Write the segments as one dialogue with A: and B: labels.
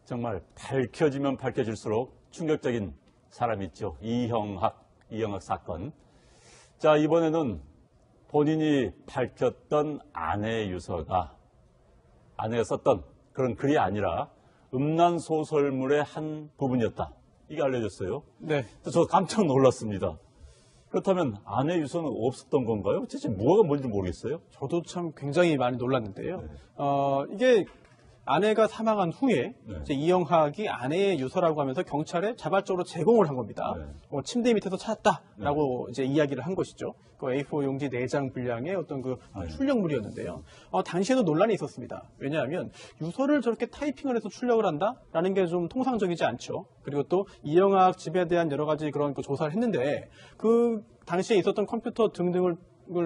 A: 정말 밝혀지면 밝혀질수록 충격적인 사람이 있죠. 이형학 사건. 자, 이번에는 본인이 밝혔던 아내의 유서가 아내가 썼던 그런 글이 아니라 음란 소설물의 한 부분이었다. 이게 알려졌어요.
B: 네.
A: 저 깜짝 놀랐습니다. 그렇다면 아내 유서는 없었던 건가요? 대체 뭐가 뭔지 모르겠어요.
B: 저도 참 굉장히 많이 놀랐는데요.
A: 네.
B: 이게 아내가 사망한 후에
A: 네.
B: 이제 이영학이 아내의 유서라고 하면서 경찰에 자발적으로 제공을 한 겁니다.
A: 네.
B: 침대 밑에서 찾았다라고 이제 이야기를 한 것이죠. 그 A4 용지 4장 분량의 어떤 그
A: 네.
B: 출력물이었는데요. 당시에도 논란이 있었습니다. 왜냐하면 유서를 저렇게 타이핑을 해서 출력을 한다라는 게 좀 통상적이지 않죠. 그리고 또 이영학 집에 대한 여러 가지 그런 그 조사를 했는데 그 당시에 있었던 컴퓨터 등등을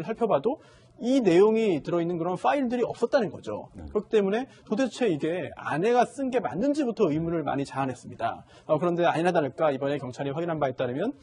B: 살펴봐도 이 내용이 들어있는 그런 파일들이 없었다는 거죠. 그렇기 때문에 도대체 이게 아내가 쓴 게 맞는지부터 의문을 많이 자아냈습니다. 그런데 아니나 다를까 이번에 경찰이 확인한 바에 따르면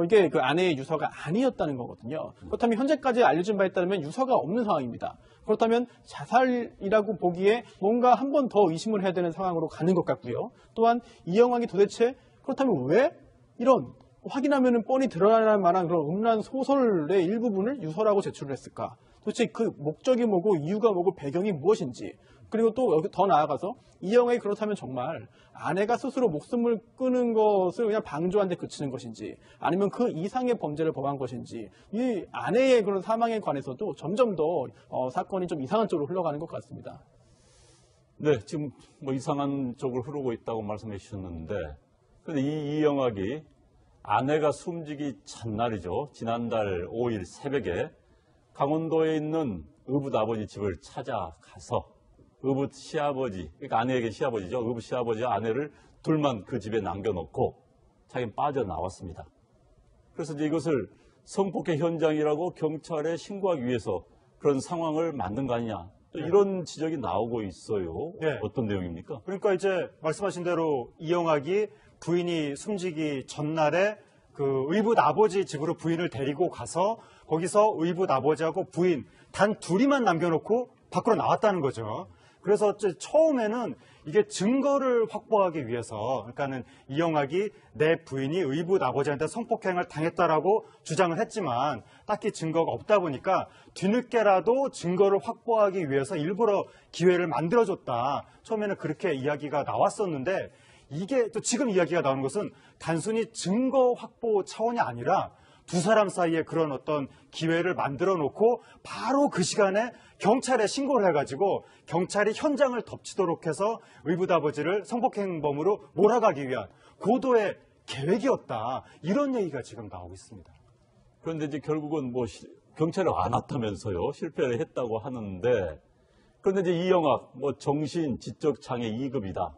B: 이게 그 아내의 유서가 아니었다는 거거든요. 그렇다면 현재까지 알려진 바에 따르면 유서가 없는 상황입니다. 그렇다면 자살이라고 보기에 뭔가 한 번 더 의심을 해야 되는 상황으로 가는 것 같고요. 또한 이영학이 도대체 그렇다면 왜 이런 확인하면 뻔히 드러날 만한 그런 음란 소설의 일부분을 유서라고 제출을 했을까? 도대체 그 목적이 뭐고 이유가 뭐고 배경이 무엇인지, 그리고 또 여기 더 나아가서 이영학이 그렇다면 정말 아내가 스스로 목숨을 끊은 것을 그냥 방조한 데 그치는 것인지, 아니면 그 이상의 범죄를 범한 것인지, 이 아내의 그런 사망에 관해서도 점점 더 사건이 좀 이상한 쪽으로 흘러가는 것 같습니다.
A: 네, 지금 뭐 이상한 쪽으로 흐르고 있다고 말씀해 주셨는데, 근데 이 이영학이 아내가 숨지기 전날이죠. 지난달 5일 새벽에 강원도에 있는 의붓 아버지 집을 찾아가서 의붓 시아버지, 그러니까 아내에게 시아버지죠. 의붓 시아버지와 아내를 둘만 그 집에 남겨놓고 자기는 빠져나왔습니다. 그래서 이제 이것을 성폭행 현장이라고 경찰에 신고하기 위해서 그런 상황을 만든 거 아니냐. 또 이런 지적이 나오고 있어요.
C: 네.
A: 어떤 내용입니까?
C: 그러니까 이제 말씀하신 대로 이영학이 부인이 숨지기 전날에 그 의붓 아버지 집으로 부인을 데리고 가서 거기서 의붓 아버지하고 부인 단 둘이만 남겨놓고 밖으로 나왔다는 거죠. 그래서 처음에는 이게 증거를 확보하기 위해서, 그러니까는 이영학이 내 부인이 의붓 아버지한테 성폭행을 당했다라고 주장을 했지만 딱히 증거가 없다 보니까 뒤늦게라도 증거를 확보하기 위해서 일부러 기회를 만들어줬다. 처음에는 그렇게 이야기가 나왔었는데, 이게 또 지금 이야기가 나오는 것은 단순히 증거 확보 차원이 아니라 두 사람 사이에 그런 어떤 기회를 만들어 놓고 바로 그 시간에 경찰에 신고를 해가지고 경찰이 현장을 덮치도록 해서 의붓 아버지를 성폭행범으로 몰아가기 위한 고도의 계획이었다. 이런 얘기가 지금 나오고 있습니다.
A: 그런데 이제 결국은 뭐 경찰이 안 왔다면서요. 실패를 했다고 하는데, 그런데 이제 이영학 뭐 정신 지적 장애 2급이다.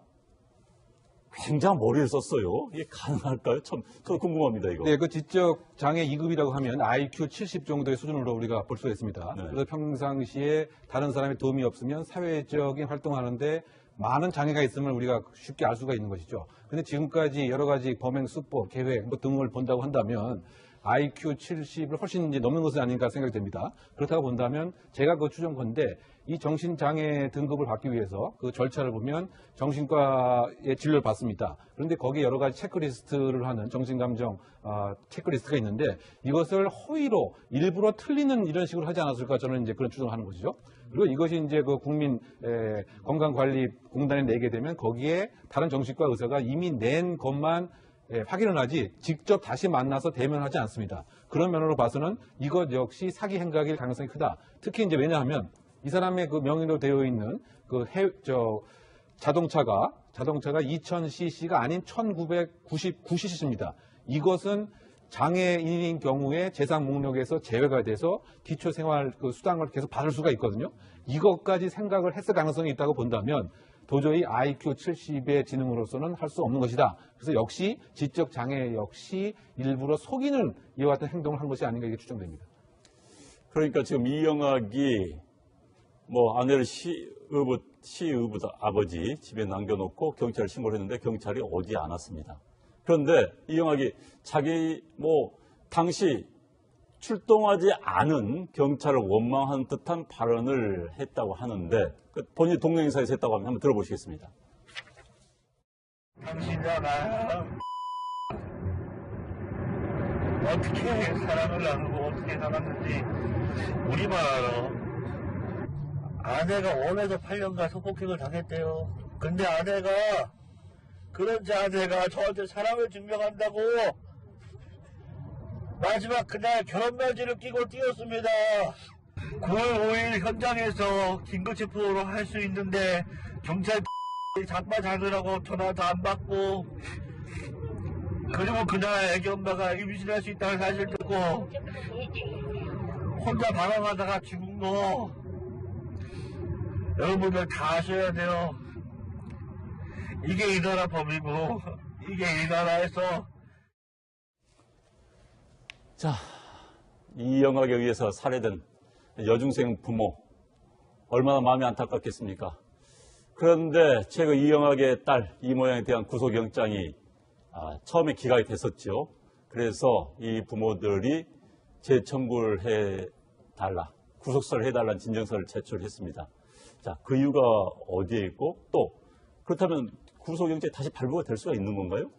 A: 굉장히 머리를 썼어요. 이게 가능할까요? 참, 저 궁금합니다, 이거.
D: 네, 그 지적 장애 2급이라고 하면 IQ 70 정도의 수준으로 우리가 볼 수가 있습니다.
A: 네.
D: 그래서 평상시에 다른 사람의 도움이 없으면 사회적인 활동하는데 많은 장애가 있음을 우리가 쉽게 알 수가 있는 것이죠. 근데 지금까지 여러 가지 범행 수법, 계획 뭐 등을 본다고 한다면 IQ 70을 훨씬 이제 넘는 것은 아닌가 생각이 됩니다. 그렇다고 본다면 제가 그 추정컨대 이 정신장애 등급을 받기 위해서 그 절차를 보면 정신과의 진료를 받습니다. 그런데 거기에 여러 가지 체크리스트를 하는 정신감정 체크리스트가 있는데 이것을 허위로 일부러 틀리는 이런 식으로 하지 않았을까 저는 이제 그런 추정을 하는 것이죠. 그리고 이것이 이제 그 국민 건강관리공단에 내게 되면 거기에 다른 정신과 의사가 이미 낸 것만 확인을 하지 직접 다시 만나서 대면하지 않습니다. 그런 면으로 봐서는 이것 역시 사기 행각일 가능성이 크다. 특히 이제 왜냐하면 이 사람의 그 명의로 되어 있는 그 자동차가 2000cc가 아닌 1999cc입니다. 이것은 장애인인 경우에 재산 목록에서 제외가 돼서 기초생활 그 수당을 계속 받을 수가 있거든요. 이것까지 생각을 했을 가능성이 있다고 본다면 도저히 IQ 70의 지능으로서는 할 수 없는 것이다. 그래서 역시 지적 장애 역시 일부러 속이는 이와 같은 행동을 한 것이 아닌가 이게 추정됩니다.
A: 그러니까 지금 이영학이 뭐 아내를 시의붓 아버지 집에 남겨놓고 경찰에 신고를 했는데 경찰이 오지 않았습니다. 그런데 이영학이 자기 뭐 당시 출동하지 않은 경찰을 원망한 듯한 발언을 했다고 하는데 본인 동네 행사에서 했다고 하면 한번 들어보시겠습니다.
E: 당신이잖아. 어떻게 사랑을 나누고 어떻게 살았는지 우리만 알아. 아내가 원해서 8년간 성폭행을 당했대요. 근데 아내가 그런지 아내가 저한테 사랑을 증명한다고 마지막 그날 결혼면지를 끼고 뛰었습니다. 9월 5일 현장에서 긴급체포로 할 수 있는데 경찰 장마 자느라고 전화도 안 받고 그리고 그날 애기 엄마가 임신할 수 있다는 사실 듣고 혼자 방황하다가 죽은 거 여러분들 다 아셔야 돼요. 이게 이 나라 법이고 이게 이 나라에서
A: 자, 이영학에 의해서 살해된 여중생 부모 얼마나 마음이 안타깝겠습니까? 그런데 최근 이영학의 딸 이모양에 대한 구속영장이 처음에 기각이 됐었죠. 그래서 이 부모들이 재청구를 해달라, 구속사를 해달라는 진정서를 제출했습니다. 자, 그 이유가 어디에 있고 또 그렇다면 구속영장이 다시 발부가 될 수가 있는 건가요?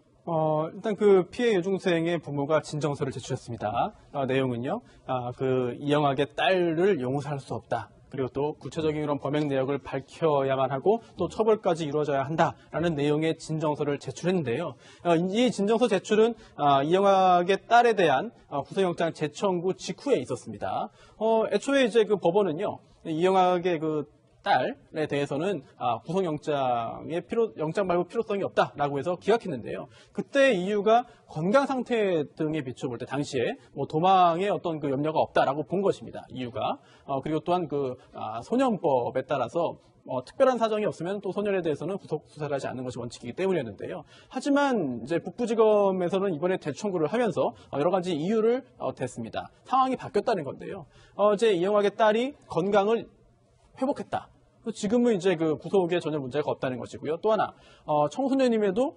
B: 일단 그 피해 여중생의 부모가 진정서를 제출했습니다. 내용은요, 그 이영학의 딸을 용서할 수 없다. 그리고 또 구체적인 이런 범행 내역을 밝혀야만 하고 또 처벌까지 이루어져야 한다라는 내용의 진정서를 제출했는데요. 이 진정서 제출은 이영학의 딸에 대한 구속영장 재청구 직후에 있었습니다. 애초에 이제 그 법원은요, 이영학의 그 딸에 대해서는 영장 발부 필요성이 없다라고 해서 기각했는데요. 그때 이유가 건강 상태 등에 비춰볼 때 당시에 뭐 도망의 어떤 그 염려가 없다라고 본 것입니다. 이유가 그리고 또한 그 소년법에 따라서 특별한 사정이 없으면 또 소년에 대해서는 구속 수사를 하지 않는 것이 원칙이기 때문이었는데요. 하지만 이제 북부지검에서는 이번에 재청구를 하면서 여러 가지 이유를 댔습니다. 상황이 바뀌었다는 건데요. 이제 이영학의 딸이 건강을 회복했다. 지금은 이제 그 구속에 전혀 문제가 없다는 것이고요. 또 하나, 청소년임에도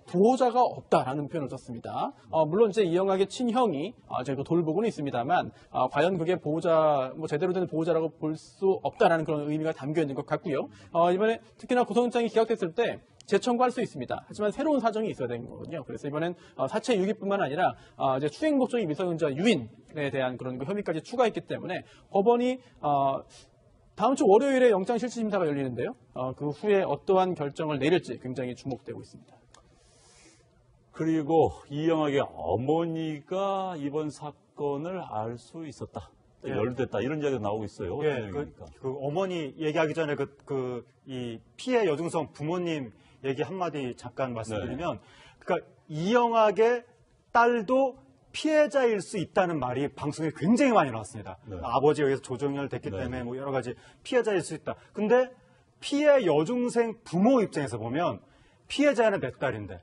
B: 보호자가 없다라는 표현을 썼습니다. 물론 이제 이영학의 친형이 제가 돌보고는 있습니다만, 과연 그게 보호자, 뭐 제대로 된 보호자라고 볼 수 없다라는 그런 의미가 담겨 있는 것 같고요. 이번에 특히나 구속영장이 기각됐을 때 재청구할 수 있습니다. 하지만 새로운 사정이 있어야 되는 거거든요. 그래서 이번엔 사체 유기뿐만 아니라 이제 추행 목적의 미성년자 유인에 대한 그런 혐의까지 추가했기 때문에 법원이 다음 주 월요일에 영장실질심사가 열리는데요. 그 후에 어떠한 결정을 내릴지 굉장히 주목되고 있습니다.
A: 그리고 이영학의 어머니가 이번 사건을 알 수 있었다,
C: 예.
A: 연루됐다, 이런 이야기가 나오고 있어요. 어떤
C: 예,
A: 얘기입니까?
C: 그 어머니 얘기하기 전에 이 피해 여중생 부모님 얘기 한마디 잠깐 말씀드리면, 그러니까 이영학의 딸도 피해자일 수 있다는 말이 방송에 굉장히 많이 나왔습니다.
A: 네.
C: 아버지에 의해서 조정열 됐기
A: 네.
C: 때문에 뭐 여러 가지 피해자일 수 있다. 근데 피해 여중생 부모 입장에서 보면 피해자는 내 딸인데,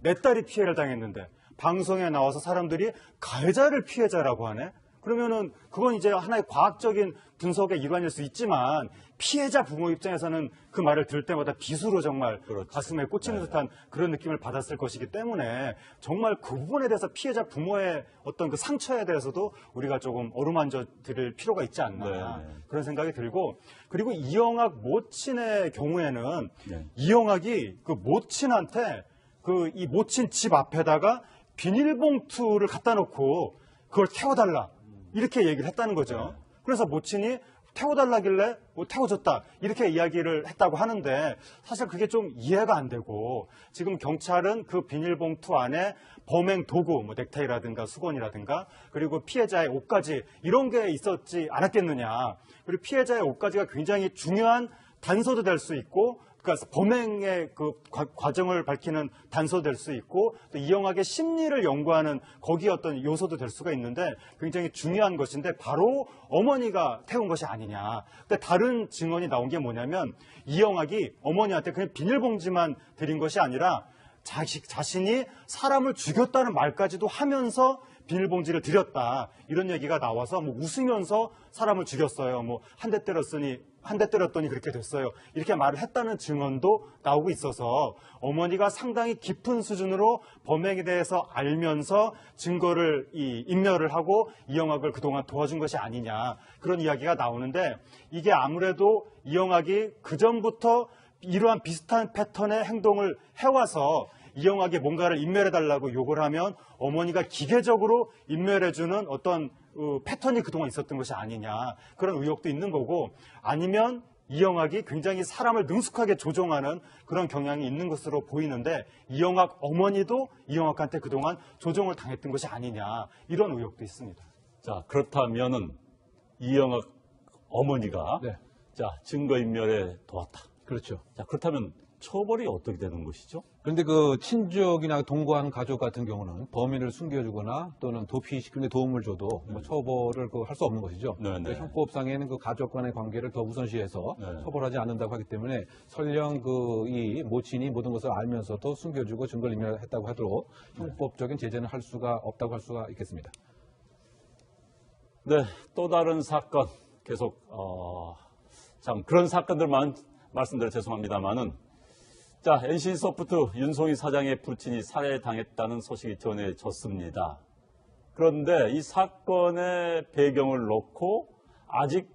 C: 내 딸이 피해를 당했는데 방송에 나와서 사람들이 가해자를 피해자라고 하네? 그러면은 그건 이제 하나의 과학적인 분석의 일환일 수 있지만 피해자 부모 입장에서는 그 말을 들을 때마다 비수로 정말
A: 그렇죠.
C: 가슴에 꽂히는
A: 네.
C: 듯한 그런 느낌을 받았을 것이기 때문에 정말 그 부분에 대해서 피해자 부모의 어떤 그 상처에 대해서도 우리가 조금 어루만져 드릴 필요가 있지 않나
A: 네.
C: 그런 생각이 들고, 그리고 이영학 모친의 경우에는
A: 네.
C: 이영학이 그 모친한테 그 이 모친 집 앞에다가 비닐봉투를 갖다 놓고 그걸 태워달라 이렇게 얘기를 했다는 거죠. 그래서 모친이 태워달라길래 뭐 태워줬다 이렇게 이야기를 했다고 하는데 사실 그게 좀 이해가 안 되고, 지금 경찰은 그 비닐봉투 안에 범행 도구, 뭐 넥타이라든가 수건이라든가 그리고 피해자의 옷까지 이런 게 있었지 않았겠느냐. 그리고 피해자의 옷까지가 굉장히 중요한 단서도 될 수 있고, 그러니까 범행의 그 과정을 밝히는 단서도 될 수 있고, 또 이영학의 심리를 연구하는 거기에 어떤 요소도 될 수가 있는데 굉장히 중요한 것인데 바로 어머니가 태운 것이 아니냐. 근데 다른 증언이 나온 게 뭐냐면 이영학이 어머니한테 그냥 비닐봉지만 드린 것이 아니라 자신이 사람을 죽였다는 말까지도 하면서 비닐봉지를 드렸다. 이런 얘기가 나와서 뭐 웃으면서 사람을 죽였어요. 뭐 한 대 때렸더니 그렇게 됐어요. 이렇게 말을 했다는 증언도 나오고 있어서 어머니가 상당히 깊은 수준으로 범행에 대해서 알면서 증거를 인멸을 하고 이영학을 그동안 도와준 것이 아니냐. 그런 이야기가 나오는데, 이게 아무래도 이영학이 그전부터 이러한 비슷한 패턴의 행동을 해와서 이영학이 뭔가를 인멸해달라고 요구를 하면 어머니가 기계적으로 인멸해주는 어떤 패턴이 그동안 있었던 것이 아니냐 그런 의혹도 있는 거고 아니면 이영학이 굉장히 사람을 능숙하게 조종하는 그런 경향이 있는 것으로 보이는데 이영학 어머니도 이영학한테 그동안 조종을 당했던 것이 아니냐 이런 의혹도 있습니다.
A: 자, 그렇다면은 이영학 어머니가
D: 네.
A: 자, 증거인멸에 도왔다.
D: 그렇죠.
A: 자, 그렇다면 처벌이 어떻게 되는 것이죠?
D: 그런데 그 친족이나 동거한 가족 같은 경우는 범인을 숨겨주거나 또는 도피시키는 데 도움을 줘도 뭐 처벌을 할 수 없는 것이죠.
A: 네, 네.
D: 형법상에는 그 가족 간의 관계를 더 우선시해서
A: 네.
D: 처벌하지 않는다고 하기 때문에 설령 이 모친이 모든 것을 알면서도 숨겨주고 증거를 인멸했다고 하도록 형법적인 제재는 할 수가 없다고 할 수가 있겠습니다.
A: 네, 또 다른 사건 계속 참 그런 사건들만 말씀드려 죄송합니다만은 자, NC소프트 윤송희 사장의 부친이 살해당했다는 소식이 전해졌습니다. 그런데 이 사건의 배경을 놓고 아직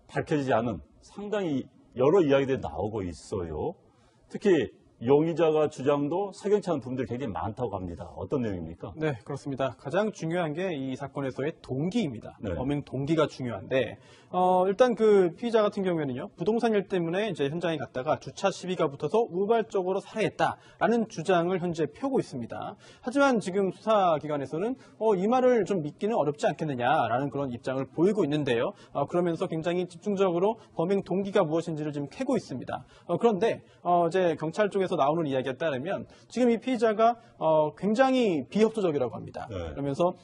A: 밝혀지지 않은 상당히 여러 이야기들이 나오고 있어요. 특히 용의자가 주장도 석연치 않은 부분들이 굉장히 많다고 합니다. 어떤 내용입니까?
B: 네, 그렇습니다. 가장 중요한 게 이 사건에서의 동기입니다.
A: 네.
B: 범행 동기가 중요한데, 일단 그 피의자 같은 경우에는요, 부동산 일 때문에 이제 현장에 갔다가 주차 시비가 붙어서 우발적으로 살해했다라는 주장을 현재 펴고 있습니다. 하지만 지금 수사기관에서는 이 말을 좀 믿기는 어렵지 않겠느냐라는 그런 입장을 보이고 있는데요. 그러면서 굉장히 집중적으로 범행 동기가 무엇인지를 지금 캐고 있습니다. 그런데 이제 경찰 쪽에서 나오는 이야기에 따르면 지금 이 피의자가 굉장히 비협조적이라고 합니다.
A: 네.
B: 그러면서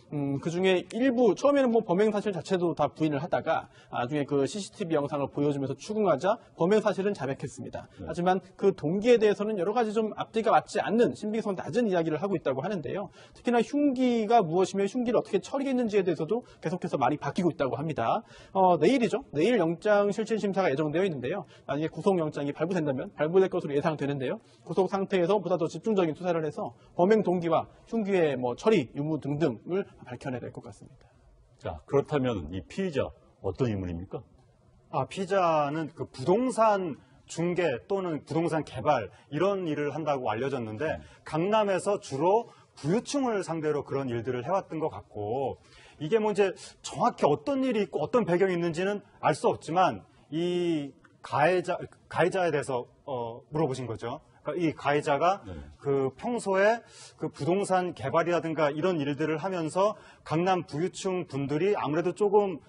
B: 그 중에 일부 처음에는 뭐 범행 사실 자체도 다 부인을 하다가 나중에 그 CCTV 영상을 보여주면서 추궁하자 범행 사실은 자백했습니다.
A: 네.
B: 하지만 그 동기에 대해서는 여러 가지 좀 앞뒤가 맞지 않는 신빙성 낮은 이야기를 하고 있다고 하는데요. 특히나 흉기가 무엇이며 흉기를 어떻게 처리했는지에 대해서도 계속해서 말이 바뀌고 있다고 합니다. 내일이죠. 내일 영장 실질 심사가 예정되어 있는데요. 만약에 구속영장이 발부된다면 발부될 것으로 예상되는데요. 구속 상태에서 보다 더 집중적인 수사를 해서 범행 동기와 흉기의 뭐 처리 유무 등등을 밝혀내야 될 것 같습니다.
A: 자, 그렇다면 이 피의자 어떤 인물입니까?
C: 피의자는 그 부동산 중개 또는 부동산 개발 이런 일을 한다고 알려졌는데 강남에서 주로 부유층을 상대로 그런 일들을 해왔던 것 같고 이게 뭐 이제 정확히 어떤 일이 있고 어떤 배경이 있는지는 알 수 없지만 이 가해자에 대해서 물어보신 거죠. 그러니까 이 가해자가 그 평소에 그 부동산 개발이라든가 이런 일들을 하면서 강남 부유층 분들이 아무래도 조금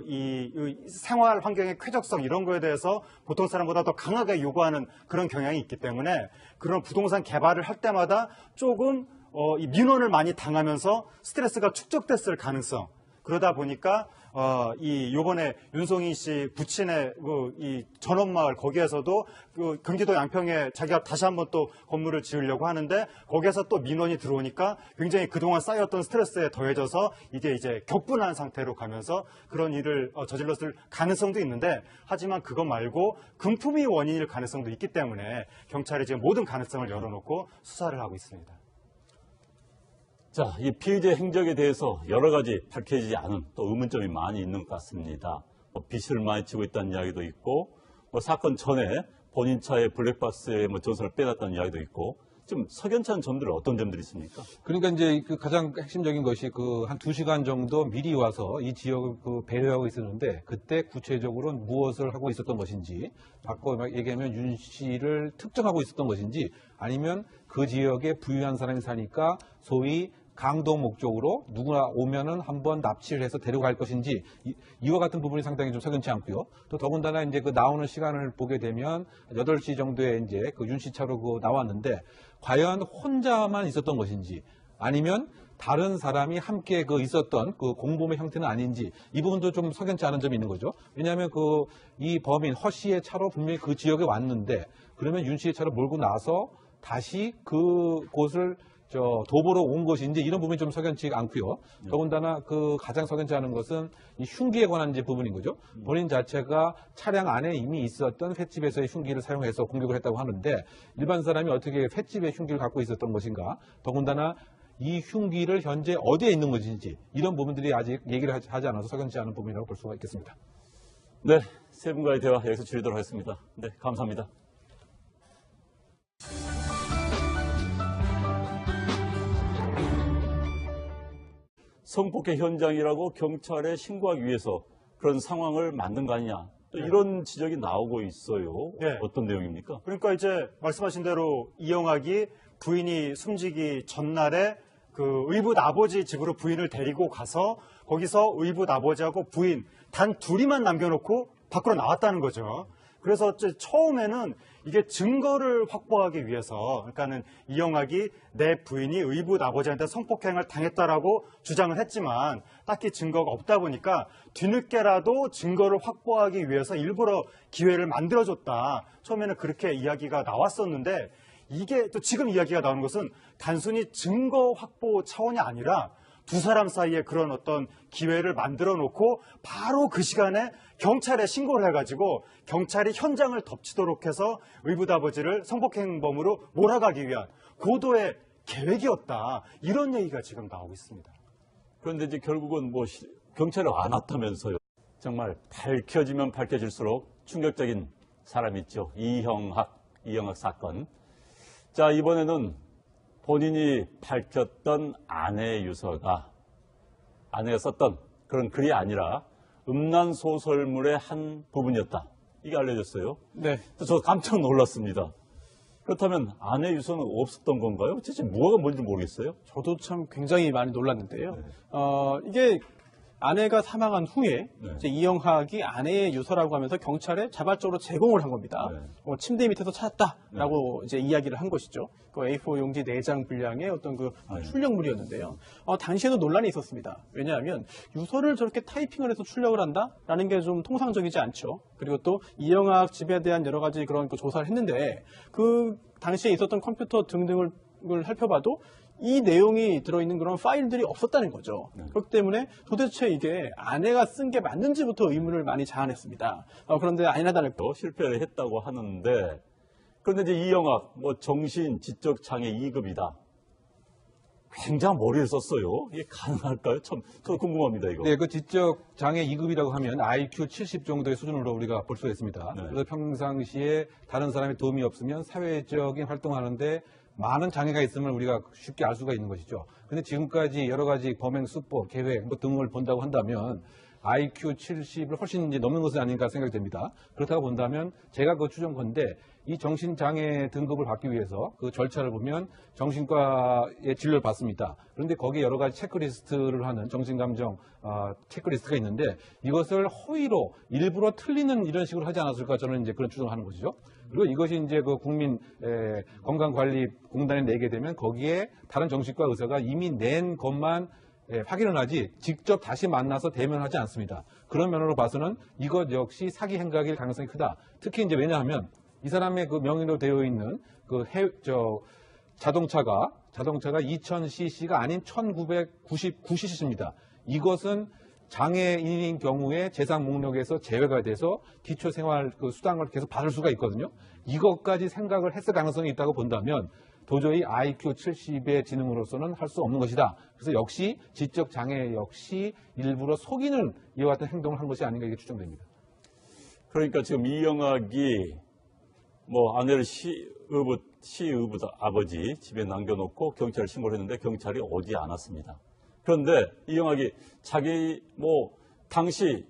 C: 이 생활 환경의 쾌적성 이런 거에 대해서 보통 사람보다 더 강하게 요구하는 그런 경향이 있기 때문에 그런 부동산 개발을 할 때마다 조금 이 민원을 많이 당하면서 스트레스가 축적됐을 가능성. 그러다 보니까 요번에 윤송희 씨 부친의 이 전원마을 거기에서도 그 경기도 양평에 자기가 다시 한번 또 건물을 지으려고 하는데 거기에서 또 민원이 들어오니까 굉장히 그동안 쌓였던 스트레스에 더해져서 이게 이제 격분한 상태로 가면서 그런 일을 저질렀을 가능성도 있는데 하지만 그거 말고 금품이 원인일 가능성도 있기 때문에 경찰이 지금 모든 가능성을 열어놓고 수사를 하고 있습니다.
A: 자, 이 피의자의 행적에 대해서 여러 가지 밝혀지지 않은 또 의문점이 많이 있는 것 같습니다. 빚을 많이 지고 있다는 이야기도 있고, 사건 전에 본인 차에 블랙박스에 전선을 빼놨다는 이야기도 있고, 좀 석연치 않은 점들은 어떤 점들이 있습니까?
D: 그러니까 이제 그 가장 핵심적인 것이 한 2시간 정도 미리 와서 이 지역을 배회하고 있었는데 그때 구체적으로 무엇을 하고 있었던 것인지, 바꿔 얘기하면 윤 씨를 특정하고 있었던 것인지, 아니면 그 지역에 부유한 사람이 사니까 소위 강도 목적으로 누구나 오면은 한번 납치를 해서 데려갈 것인지 이와 같은 부분이 상당히 좀 석연치 않고요. 또 더군다나 이제 그 나오는 시간을 보게 되면 8시 정도에 이제 그 윤 씨 차로 나왔는데 과연 혼자만 있었던 것인지 아니면 다른 사람이 함께 있었던 그 공범의 형태는 아닌지 이 부분도 좀 석연치 않은 점이 있는 거죠. 왜냐하면 이 범인 허 씨의 차로 분명히 그 지역에 왔는데 그러면 윤 씨의 차로 몰고 나서 다시 그곳을 도보로 온 것인지 이런 부분이 좀 석연치 않고요. 더군다나 가장 석연치 않은 것은 이 흉기에 관한 부분인 거죠. 본인 자체가 차량 안에 이미 있었던 횟집에서의 흉기를 사용해서 공격을 했다고 하는데 일반 사람이 어떻게 횟집에 흉기를 갖고 있었던 것인가. 더군다나 이 흉기를 현재 어디에 있는 것인지 이런 부분들이 아직 얘기를 하지 않아서 석연치 않은 부분이라고 볼 수가 있겠습니다.
A: 네, 세 분과의 대화 여기서 줄이도록 하겠습니다. 네, 감사합니다. 성폭행 현장이라고 경찰에 신고하기 위해서 그런 상황을 만든 거 아니냐. 또 이런 지적이 나오고 있어요.
C: 네.
A: 어떤 내용입니까?
C: 그러니까 이제 말씀하신 대로 이영학이 부인이 숨지기 전날에 그 의붓 아버지 집으로 부인을 데리고 가서 거기서 의붓 아버지하고 부인 단 둘이만 남겨놓고 밖으로 나왔다는 거죠. 그래서 처음에는 이게 증거를 확보하기 위해서, 그러니까는 이영학이 내 부인이 의붓 아버지한테 성폭행을 당했다라고 주장을 했지만 딱히 증거가 없다 보니까 뒤늦게라도 증거를 확보하기 위해서 일부러 기회를 만들어줬다. 처음에는 그렇게 이야기가 나왔었는데 이게 또 지금 이야기가 나오는 것은 단순히 증거 확보 차원이 아니라 두 사람 사이에 그런 어떤 기회를 만들어 놓고 바로 그 시간에 경찰에 신고를 해가지고 경찰이 현장을 덮치도록 해서 의붓 아버지를 성폭행범으로 몰아가기 위한 고도의 계획이었다. 이런 얘기가 지금 나오고 있습니다.
A: 그런데 이제 결국은 뭐 경찰이 안 왔다면서요. 정말 밝혀지면 밝혀질수록 충격적인 사람이 있죠. 이영학 사건. 자, 이번에는 본인이 밝혔던 아내의 유서가 아내가 썼던 그런 글이 아니라 음란 소설물의 한 부분이었다. 이게 알려졌어요.
B: 네.
A: 저 깜짝 놀랐습니다. 그렇다면 아내 유서는 없었던 건가요? 대체 뭐가 뭔지 모르겠어요.
B: 저도 참 굉장히 많이 놀랐는데요. 이게 아내가 사망한 후에
A: 네.
B: 이제 이영학이 아내의 유서라고 하면서 경찰에 자발적으로 제공을 한 겁니다.
A: 네.
B: 침대 밑에서 찾았다라고 이제 이야기를 한 것이죠. 그 A4 용지 4장 분량의 어떤 그 출력물이었는데요. 당시에도 논란이 있었습니다. 왜냐하면 유서를 저렇게 타이핑을 해서 출력을 한다라는 게 좀 통상적이지 않죠. 그리고 또 이영학 집에 대한 여러 가지 그런 그 조사를 했는데 그 당시에 있었던 컴퓨터 등등을 살펴봐도 이 내용이 들어있는 그런 파일들이 없었다는 거죠. 그렇기 때문에 도대체 이게 아내가 쓴 게 맞는지부터 의문을 많이 자아냈습니다. 그런데 아니나 다를까
A: 실패를 했다고 하는데, 그런데 이제 이영학 정신 지적 장애 2급이다. 굉장히 머리를 썼어요. 이게 가능할까요? 참 저도 궁금합니다, 이거.
D: 네, 그 지적 장애 2급이라고 하면 IQ 70 정도의 수준으로 우리가 볼 수가 있습니다.
A: 네.
D: 그래서 평상시에 다른 사람의 도움이 없으면 사회적인 활동하는데 많은 장애가 있음을 우리가 쉽게 알 수가 있는 것이죠. 근데 지금까지 여러 가지 범행 수법, 계획 등을 본다고 한다면 IQ 70을 훨씬 이제 넘는 것은 아닌가 생각이 됩니다. 그렇다고 본다면 제가 그 추정컨대 이 정신장애 등급을 받기 위해서 그 절차를 보면 정신과의 진료를 받습니다. 그런데 거기에 여러 가지 체크리스트를 하는 정신감정 체크리스트가 있는데 이것을 허위로 일부러 틀리는 이런 식으로 하지 않았을까 저는 이제 그런 추정을 하는 것이죠. 그리고 이것이 이제 그 국민 건강관리공단에 내게 되면 거기에 다른 정신과 의사가 이미 낸 것만 확인을 하지 직접 다시 만나서 대면하지 않습니다. 그런 면으로 봐서는 이것 역시 사기 행각일 가능성이 크다. 특히 이제 왜냐하면 이 사람의 그 명의로 되어 있는 그 자동차가 2000cc가 아닌 1999cc입니다. 이것은 장애인인 경우에 재산 목록에서 제외가 돼서 기초생활 그 수당을 계속 받을 수가 있거든요. 이것까지 생각을 했을 가능성이 있다고 본다면 도저히 IQ 70의 지능으로서는 할 수 없는 것이다. 그래서 역시 지적 장애 역시 일부러 속이는 이와 같은 행동을 한 것이 아닌가 이게 추정됩니다.
A: 그러니까 지금 이영학이 아내를 시의붓 아버지 집에 남겨놓고 경찰에 신고를 했는데 경찰이 오지 않았습니다. 그런데 이영학이 자기 당시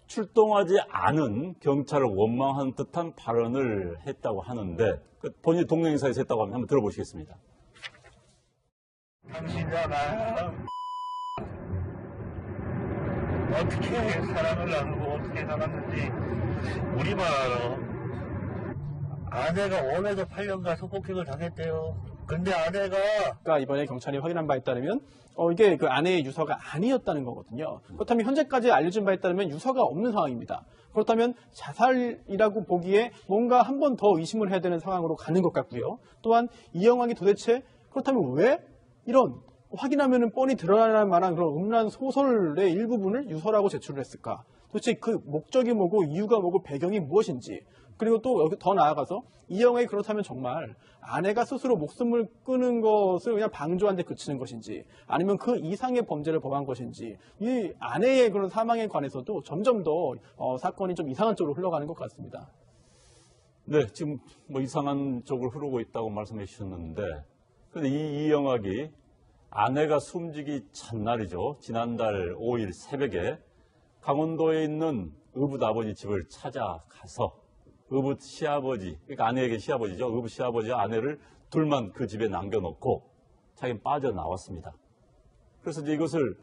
A: 출동하지 않은 경찰을 원망한 듯한 발언을 했다고 하는데 본인 동네행사에서 했다고 하면 한번 들어보시겠습니다.
E: 당신잖아. 어떻게 사랑을 나누고 어떻게 살았는지 우리만 알아. 아내가 원해서 8년간 성폭행을 당했대요. 근데 아내가
B: 이번에 경찰이 확인한 바에 따르면 이게 그 아내의 유서가 아니었다는 거거든요. 그렇다면 현재까지 알려진 바에 따르면 유서가 없는 상황입니다. 그렇다면 자살이라고 보기에 뭔가 한 번 더 의심을 해야 되는 상황으로 가는 것 같고요. 또한 이영학이 도대체 그렇다면 왜 이런 확인하면 뻔히 드러날 만한 그런 음란 소설의 일부분을 유서라고 제출을 했을까? 도대체 그 목적이 뭐고 이유가 뭐고 배경이 무엇인지, 그리고 또 여기 더 나아가서 이영학이 그렇다면 정말 아내가 스스로 목숨을 끊은 것을 그냥 방조한 데 그치는 것인지 아니면 그 이상의 범죄를 범한 것인지, 이 아내의 그런 사망에 관해서도 점점 더 사건이 좀 이상한 쪽으로 흘러가는 것 같습니다.
A: 네, 지금 이상한 쪽으로 흐르고 있다고 말씀해 주셨는데, 근데 이영학이 아내가 숨지기 첫날이죠. 지난달 5일 새벽에 강원도에 있는 의붓 아버지 집을 찾아가서 의붓 시아버지, 그러니까 아내에게 시아버지죠. 의붓 시아버지와 아내를 둘만 그 집에 남겨놓고 자기는 빠져나왔습니다. 그래서 이제 이것을